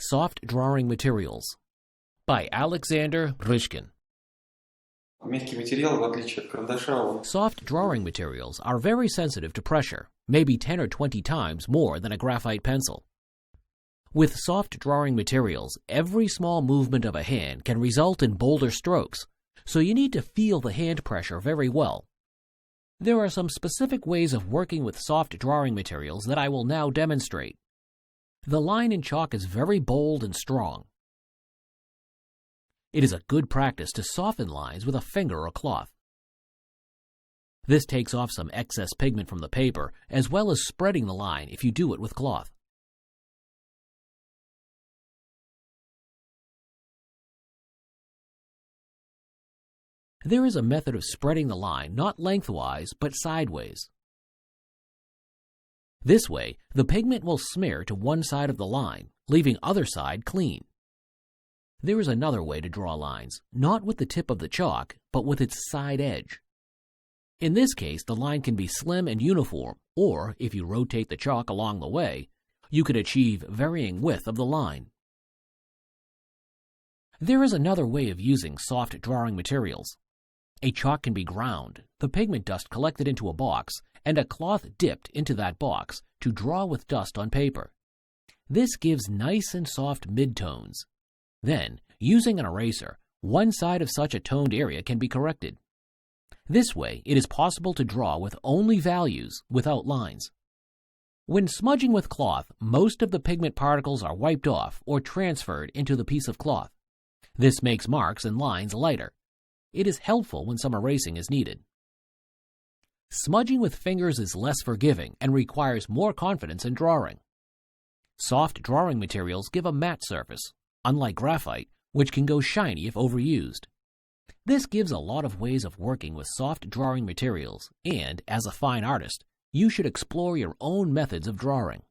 Soft Drawing Materials by Alexander Rishkin. Мягкий материал, в отличие от карандаша, он Soft drawing materials are very sensitive to pressure, maybe 10 or 20 times more than a graphite pencil. With soft drawing materials, every small movement of a hand can result in bolder strokes, so you need to feel the hand pressure very well. There are some specific ways of working with soft drawing materials that I will now demonstrate. The line in chalk is very bold and strong. It is a good practice to soften lines with a finger or cloth. This takes off some excess pigment from the paper, as well as spreading the line if you do it with cloth. There is a method of spreading the line not lengthwise but sideways. This way, the pigment will smear to one side of the line, leaving other side clean. There is another way to draw lines, not with the tip of the chalk, but with its side edge. In this case, the line can be slim and uniform, or if you rotate the chalk along the way, you could achieve varying width of the line. There is another way of using soft drawing materials. A chalk can be ground, the pigment dust collected into a box, and a cloth dipped into that box to draw with dust on paper. This gives nice and soft midtones. Then, using an eraser, one side of such a toned area can be corrected. This way, it is possible to draw with only values without lines. When smudging with cloth, most of the pigment particles are wiped off or transferred into the piece of cloth. This makes marks and lines lighter. It is helpful when some erasing is needed. Smudging with fingers is less forgiving and requires more confidence in drawing. Soft drawing materials give a matte surface, unlike graphite, which can go shiny if overused. This gives a lot of ways of working with soft drawing materials, and as a fine artist, you should explore your own methods of drawing.